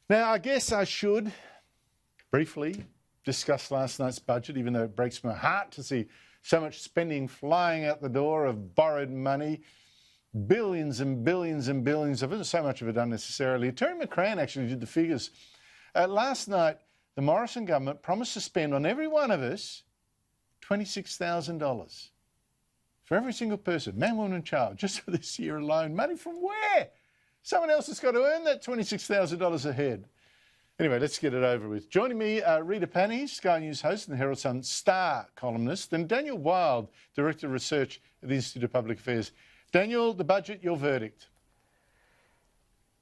Now, I guess I should briefly discuss last night's budget, even though it breaks my heart to see so much spending flying out the door of borrowed money, billions and billions and billions of it, so much of it unnecessarily. Terry McCrann actually did the figures. Last night, the Morrison government promised to spend on every one of us $26,000 for every single person, man, woman and child, just for this year alone. Money from where? Someone else has got to earn that $26,000 a head. Anyway, let's get it over with. Joining me, Rita Panny, Sky News host and Herald Sun star columnist, and Daniel Wild, Director of Research at the Institute of Public Affairs. Daniel, the budget, your verdict?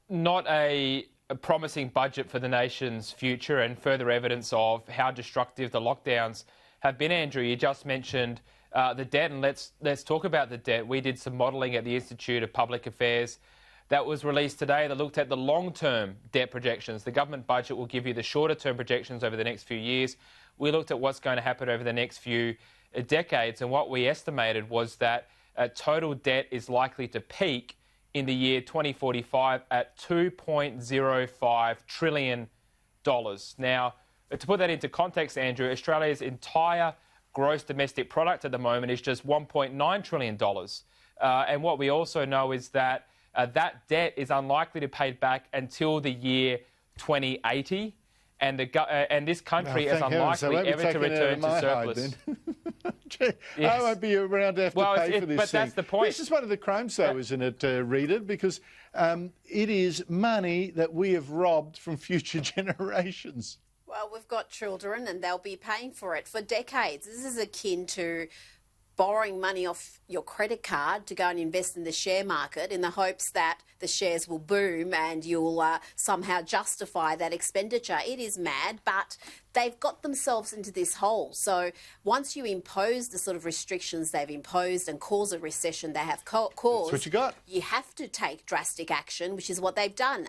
Not a promising budget for the nation's future, and further evidence of how destructive the lockdowns have been. Andrew, you just mentioned the debt, and let's talk about the debt. We did some modelling at the Institute of Public Affairs that was released today that looked at the long-term debt projections. The government budget will give you the shorter-term projections over the next few years. We looked at what's going to happen over the next few decades, and what we estimated was that total debt is likely to peak in the year 2045 at $2.05 trillion. Now, to put that into context, Andrew, Australia's entire gross domestic product at the moment is just $1.9 trillion. And what we also know is that that debt is unlikely to pay back until the year 2080, and this country is unlikely ever to return to surplus. Yes. I won't be around to have to pay for this but thing. That's the point. This is one of the crimes, though, isn't it, Rita? Because it is money that we have robbed from future generations. Well, we've got children and they'll be paying for it for decades. This is akin to borrowing money off your credit card to go and invest in the share market in the hopes that the shares will boom and you'll somehow justify that expenditure. It is mad, but they've got themselves into this hole. So once you impose the sort of restrictions they've imposed and cause a recession they have caused, that's what you got. You have to take drastic action, which is what they've done.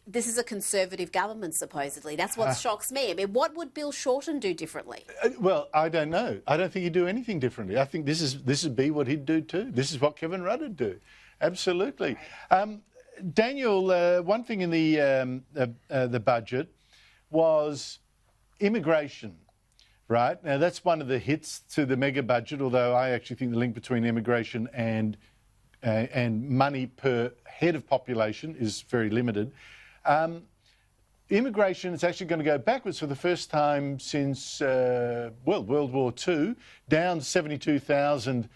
This is a Conservative government, supposedly. That's what shocks me. I mean, what would Bill Shorten do differently? Well, I don't know. I don't think he'd do anything differently. I think this would be what he'd do too. This is what Kevin Rudd would do. Absolutely. Daniel, one thing in the budget was immigration, right? Now, that's one of the hits to the mega budget, although I actually think the link between immigration and money per head of population is very limited. Immigration is actually going to go backwards for the first time since, World War II, down 72,000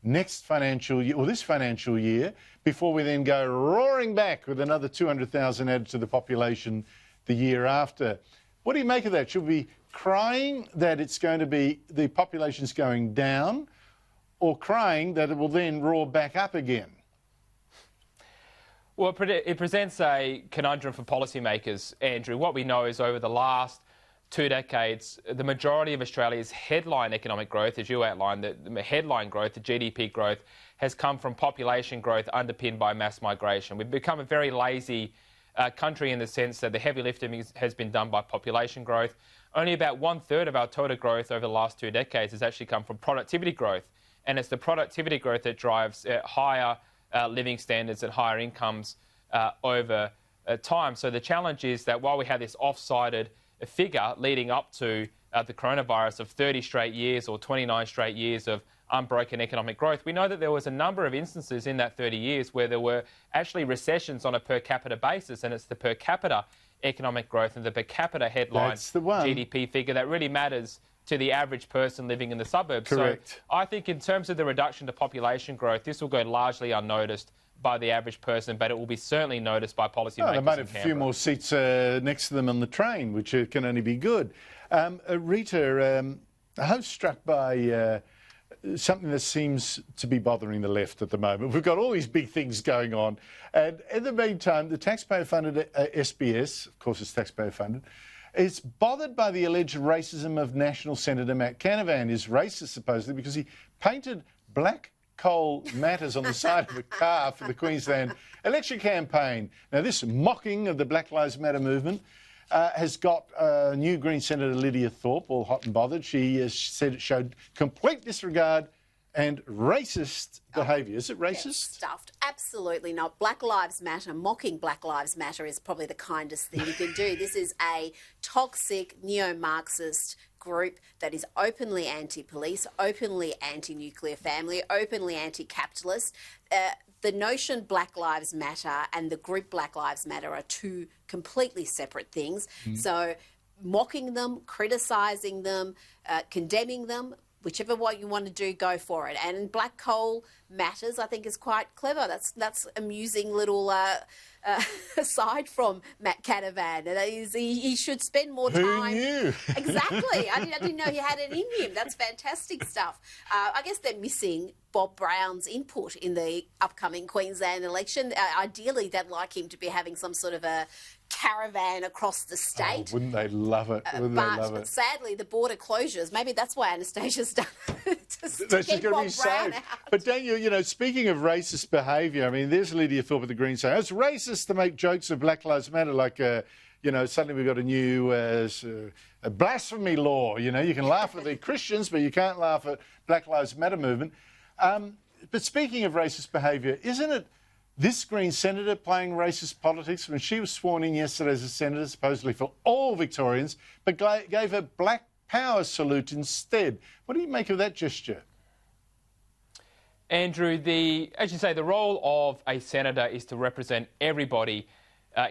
next financial year, or this financial year, before we then go roaring back with another 200,000 added to the population the year after. What do you make of that? Should we be crying that it's going to be, the population's going down, or crying that it will then roar back up again? Well, it presents a conundrum for policymakers, Andrew. What we know is over the last 2 decades, the majority of Australia's headline economic growth, as you outlined, the headline growth, the GDP growth, has come from population growth underpinned by mass migration. We've become a very lazy country in the sense that the heavy lifting has been done by population growth. Only about 1/3 of our total growth over the last 2 decades has actually come from productivity growth. And it's the productivity growth that drives higher living standards and higher incomes over time. So the challenge is that while we have this off-sided figure leading up to the coronavirus of 30 straight years or 29 straight years of unbroken economic growth, we know that there was a number of instances in that 30 years where there were actually recessions on a per capita basis, and it's the per capita economic growth and the per capita headline GDP figure that really matters to the average person living in the suburbs. Correct. So I think in terms of the reduction to population growth, this will go largely unnoticed by the average person, but it will be certainly noticed by policymakers. They might have a few more seats next to them on the train, which can only be good. Rita, I was struck by something that seems to be bothering the left at the moment. We've got all these big things going on. And in the meantime, the taxpayer-funded SBS, of course it's taxpayer-funded, is bothered by the alleged racism of National Senator Matt Canavan. Is racist, supposedly, because he painted black coal matters on the side of a car for the Queensland election campaign. Now, this mocking of the Black Lives Matter movement has got new Green Senator LIDIA Thorpe all hot and bothered. She said it showed complete disregard and racist behaviour. Is it racist? Stuffed. Absolutely not. Black Lives Matter, mocking Black Lives Matter is probably the kindest thing you can do. This is a toxic neo-Marxist group that is openly anti-police, openly anti-nuclear family, openly anti-capitalist. The notion Black Lives Matter and the group Black Lives Matter are two completely separate things. So mocking them, criticising them, condemning them, whichever way you want to do, go for it. And black coal matters, I think, is quite clever. That's amusing little aside from Matt Canavan. He should spend more time. Who knew? Exactly. I didn't know he had it in him. That's fantastic stuff. I guess they're missing Bob Brown's input in the upcoming Queensland election. Ideally, they'd like him to be having some sort of a caravan across the state. Oh, wouldn't they love it? Wouldn't they love it? Sadly, the border closures, maybe that's why Anastasia's done it. That's just going to be safe. But Daniel, you know, speaking of racist behaviour, I mean, there's Lydia Thorpe of the Greens saying it's racist to make jokes of Black Lives Matter, like, you know, suddenly we've got a new a blasphemy law. You know, you can laugh at the Christians, but you can't laugh at Black Lives Matter movement. But speaking of racist behaviour, isn't it this Green senator playing racist politics when she was sworn in yesterday as a senator, supposedly for all Victorians, but gave a Black Power salute instead? What do you make of that gesture? Andrew, as you say, the role of a senator is to represent everybody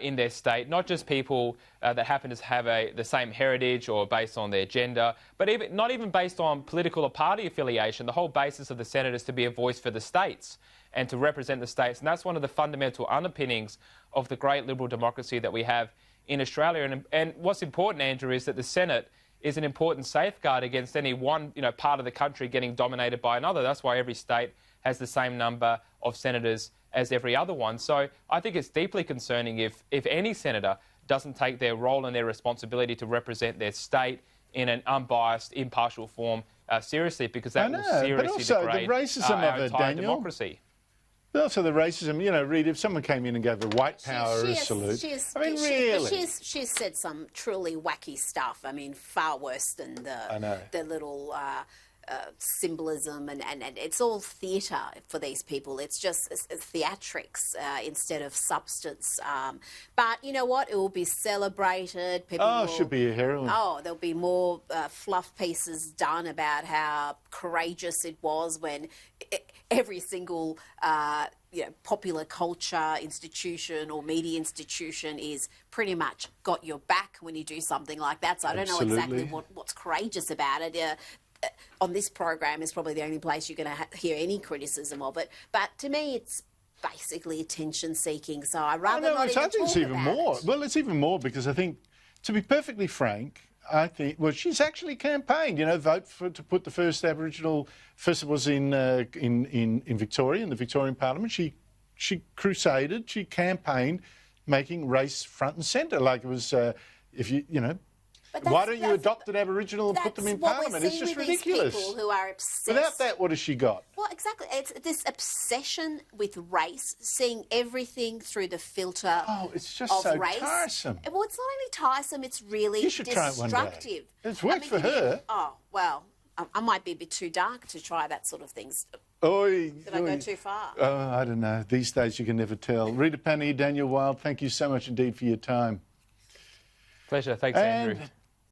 in their state, not just people that happen to have the same heritage or based on their gender, but not even based on political or party affiliation. The whole basis of the Senate is to be a voice for the states and to represent the states. And that's one of the fundamental underpinnings of the great liberal democracy that we have in Australia. And what's important, Andrew, is that the Senate is an important safeguard against any one part of the country getting dominated by another. That's why every state has the same number of senators as every other one. So I think it's deeply concerning if any senator doesn't take their role and their responsibility to represent their state in an unbiased, impartial form seriously, because that will seriously degrade our entire democracy. But also the racism, you know, Reid, if someone came in and gave the white power a salute, really? She's said some truly wacky stuff. I mean, far worse than the little symbolism, and it's all theatre for these people. It's just theatrics instead of substance. But you know what? It will be celebrated. People should be a heroine. Oh, there'll be more fluff pieces done about how courageous it was when every single popular culture institution or media institution is pretty much got your back when you do something like that. So I don't know exactly what's courageous about it. On this program is probably the only place you're going to hear any criticism of it. But to me, it's basically attention-seeking. So I'd rather not even talk it's even more. It. Well, it's even more because I think, to be perfectly frank, I think, well, she's actually campaigned, vote to put the first Aboriginal, first it was in Victoria, in the Victorian Parliament. She crusaded, she campaigned, making race front and centre. Like it was, why don't you adopt an Aboriginal and put them in Parliament? It's just ridiculous. People who are obsessed. Without that, what has she got? Well, exactly. It's this obsession with race, seeing everything through the filter it's just of so race. tiresome. Well, it's not only tiresome, it's really destructive. It's worked for her. Oh, well, I might be a bit too dark to try that sort of thing. Did I go too far? Oh, I don't know. These days you can never tell. Rita Pani, Daniel Wild, thank you so much indeed for your time. Pleasure. Thanks, Andrew.